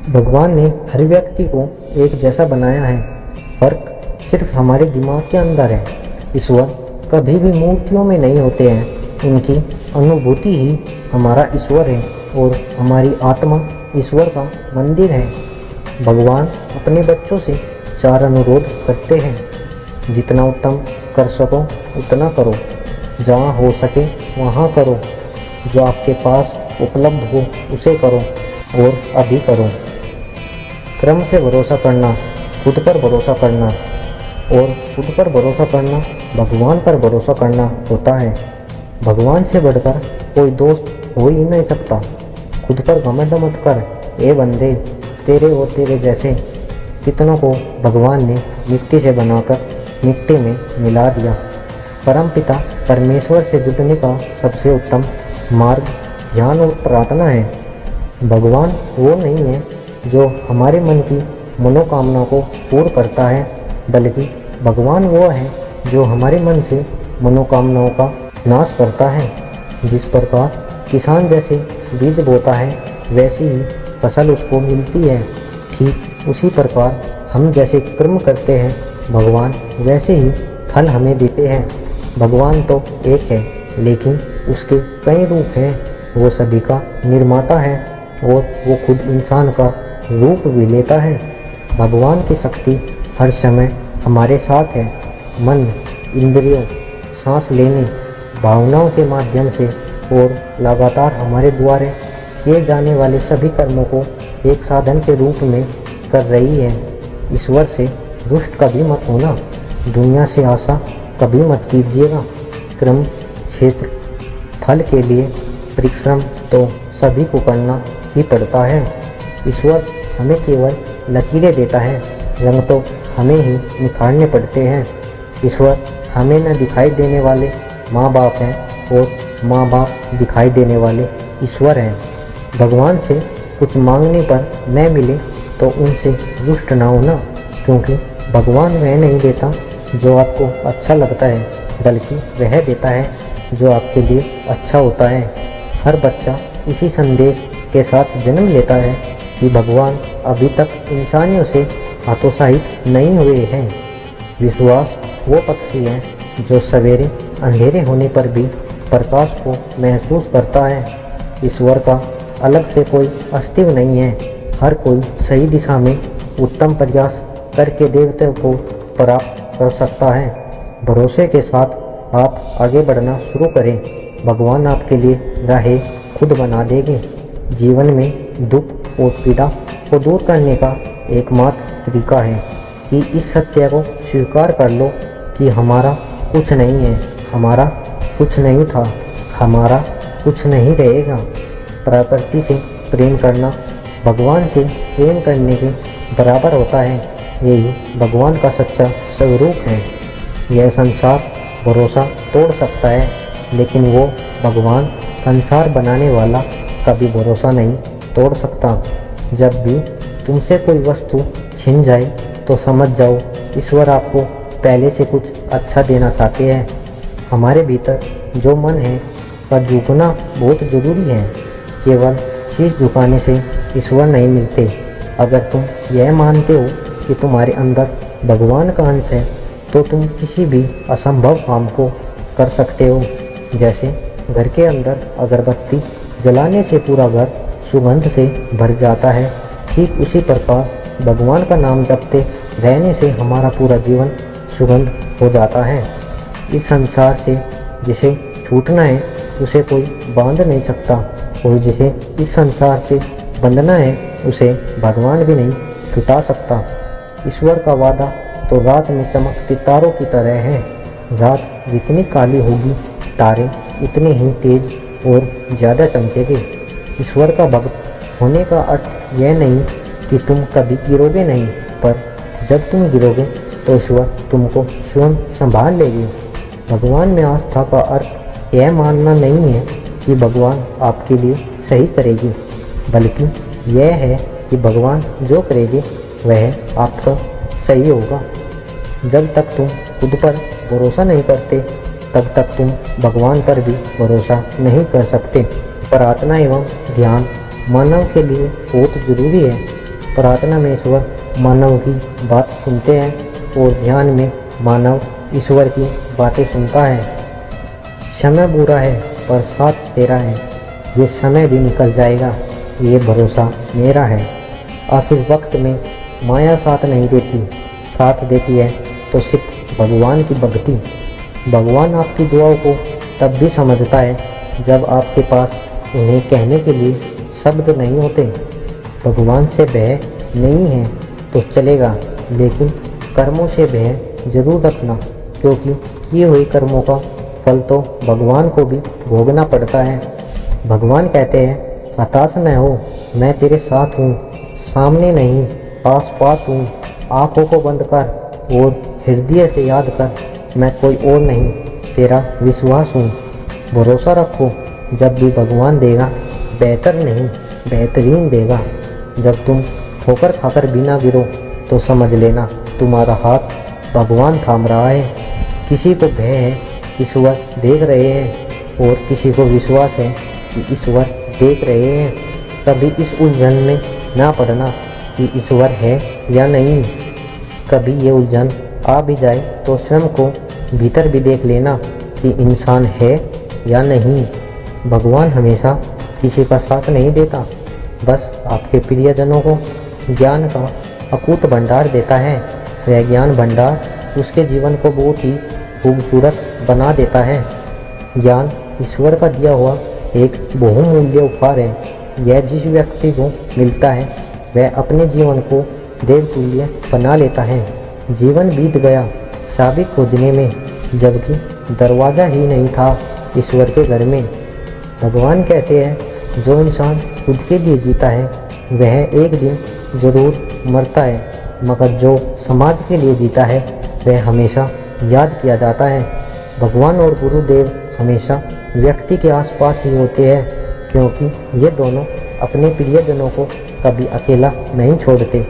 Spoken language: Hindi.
भगवान ने हर व्यक्ति को एक जैसा बनाया है, फर्क सिर्फ हमारे दिमाग के अंदर है। ईश्वर कभी भी मूर्तियों में नहीं होते हैं, उनकी अनुभूति ही हमारा ईश्वर है और हमारी आत्मा ईश्वर का मंदिर है। भगवान अपने बच्चों से 4 अनुरोध करते हैं, जितना उत्तम कर सको उतना करो, जहाँ हो सके वहाँ करो, जो आपके पास उपलब्ध हो उसे करो और अभी करो। क्रम से भरोसा करना, खुद पर भरोसा करना, और खुद पर भरोसा करना भगवान पर भरोसा करना होता है। भगवान से बढ़कर कोई दोस्त हो ही नहीं सकता। खुद पर घमंड मत कर, ए बंदे, तेरे और तेरे जैसे कितनों को भगवान ने मिट्टी से बनाकर मिट्टी में मिला दिया। परमपिता परमेश्वर से जुड़ने का सबसे उत्तम मार्ग ध्यान और प्रार्थना है। भगवान वो नहीं है जो हमारे मन की मनोकामना को पूर्ण करता है, बल्कि भगवान वो है जो हमारे मन से मनोकामनाओं का नाश करता है। जिस प्रकार किसान जैसे बीज बोता है वैसी ही फसल उसको मिलती है, ठीक उसी प्रकार हम जैसे कर्म करते हैं भगवान वैसे ही फल हमें देते हैं। भगवान तो एक है, लेकिन उसके कई रूप हैं। वो सभी का निर्माता है और वो खुद इंसान का रूप भी लेता है। भगवान की शक्ति हर समय हमारे साथ है। मन, इंद्रियों, सांस लेने, भावनाओं के माध्यम से और लगातार हमारे द्वारा किए जाने वाले सभी कर्मों को एक साधन के रूप में कर रही है। ईश्वर से रुष्ट कभी मत होना, दुनिया से आशा कभी मत कीजिएगा। क्रम, क्षेत्र, फल के लिए परिश्रम तो सभी को करना ही पड़ता है। ईश्वर हमें केवल लकीरें देता है, रंग तो हमें ही निखारने पड़ते हैं। ईश्वर हमें न दिखाई देने वाले माँ बाप हैं और माँ बाप दिखाई देने वाले ईश्वर हैं। भगवान से कुछ मांगने पर न मिले तो उनसे रुष्ट ना होना, क्योंकि भगवान वह नहीं देता जो आपको अच्छा लगता है, बल्कि वह देता है जो आपके लिए अच्छा होता है। हर बच्चा इसी संदेश के साथ जन्म लेता है कि भगवान अभी तक इंसानियों से हतोत्साहित नहीं हुए हैं। विश्वास वो पक्षी है जो सवेरे अंधेरे होने पर भी प्रकाश को महसूस करता है। ईश्वर का अलग से कोई अस्तित्व नहीं है। हर कोई सही दिशा में उत्तम प्रयास करके देवता को प्राप्त कर सकता है। भरोसे के साथ आप आगे बढ़ना शुरू करें, भगवान आपके लिए राहें खुद बना देंगे। जीवन में दुख और पीड़ा को दूर करने का एकमात्र तरीका है कि इस सत्य को स्वीकार कर लो कि हमारा कुछ नहीं है, हमारा कुछ नहीं था, हमारा कुछ नहीं रहेगा। प्रकृति से प्रेम करना भगवान से प्रेम करने के बराबर होता है। यही भगवान का सच्चा स्वरूप है। यह संसार भरोसा तोड़ सकता है, लेकिन वो भगवान संसार बनाने वाला कभी भरोसा नहीं तोड़ सकता। जब भी तुमसे कोई वस्तु छिन जाए तो समझ जाओ ईश्वर आपको पहले से कुछ अच्छा देना चाहते हैं। हमारे भीतर जो मन है का झुकना बहुत ज़रूरी है। केवल शीश झुकाने से ईश्वर नहीं मिलते। अगर तुम यह मानते हो कि तुम्हारे अंदर भगवान का अंश है तो तुम किसी भी असंभव काम को कर सकते हो। जैसे घर के अंदर अगरबत्ती जलाने से पूरा घर सुगंध से भर जाता है, ठीक उसी प्रकार भगवान का नाम जपते रहने से हमारा पूरा जीवन सुगंध हो जाता है। इस संसार से जिसे छूटना है उसे कोई बांध नहीं सकता, और जिसे इस संसार से बंधना है उसे भगवान भी नहीं छुटा सकता। ईश्वर का वादा तो रात में चमकते तारों की तरह है। रात जितनी काली होगी तारे उतने ही तेज और ज़्यादा चमकेंगे। ईश्वर का भक्त होने का अर्थ यह नहीं कि तुम कभी गिरोगे नहीं, पर जब तुम गिरोगे तो ईश्वर तुमको स्वयं संभाल लेगी। भगवान में आस्था का अर्थ यह मानना नहीं है कि भगवान आपके लिए सही करेगी, बल्कि यह है कि भगवान जो करेंगे वह आपका सही होगा। जब तक तुम खुद पर भरोसा नहीं करते तब तक तुम भगवान पर भी भरोसा नहीं कर सकते। प्रार्थना एवं ध्यान मानव के लिए बहुत जरूरी है। प्रार्थना में ईश्वर मानव की बात सुनते हैं और ध्यान में मानव ईश्वर की बातें सुनता है। समय बुरा है पर साथ तेरा है, ये समय भी निकल जाएगा, ये भरोसा मेरा है। आखिर वक्त में माया साथ नहीं देती, साथ देती है तो सिर्फ भगवान की भक्ति। भगवान आपकी दुआओं को तब भी समझता है जब आपके पास उन्हें कहने के लिए शब्द नहीं होते। भगवान से भय नहीं है तो चलेगा, लेकिन कर्मों से भय जरूर रखना, क्योंकि किए हुए कर्मों का फल तो भगवान को भी भोगना पड़ता है। भगवान कहते हैं, हताश न हो, मैं तेरे साथ हूँ, सामने नहीं पास पास हूँ। आँखों को बंद कर और हृदय से याद कर, मैं कोई और नहीं, तेरा विश्वास हूँ। भरोसा रखो, जब भी भगवान देगा बेहतर नहीं बेहतरीन देगा। जब तुम ठोकर खाकर बिना गिरो तो समझ लेना तुम्हारा हाथ भगवान थाम रहा है। किसी को भय है ईश्वर देख रहे हैं, और किसी को विश्वास है कि ईश्वर देख रहे हैं। कभी इस उलझन में ना पड़ना कि ईश्वर है या नहीं। कभी ये उलझन आ भी जाए तो स्वयं को भीतर भी देख लेना कि इंसान है या नहीं। भगवान हमेशा किसी का साथ नहीं देता, बस आपके प्रियजनों को ज्ञान का अकूत भंडार देता है। वह ज्ञान भंडार उसके जीवन को बहुत ही खूबसूरत बना देता है। ज्ञान ईश्वर का दिया हुआ एक बहुमूल्य उपहार है। यह जिस व्यक्ति को मिलता है वह अपने जीवन को देवतुल्य बना लेता है। जीवन बीत गया चाबी खोजने में, जबकि दरवाज़ा ही नहीं था ईश्वर के घर में। भगवान कहते हैं, जो इंसान खुद के लिए जीता है वह एक दिन ज़रूर मरता है, मगर जो समाज के लिए जीता है वह हमेशा याद किया जाता है। भगवान और गुरुदेव हमेशा व्यक्ति के आसपास ही होते हैं, क्योंकि ये दोनों अपने प्रियजनों को कभी अकेला नहीं छोड़ते।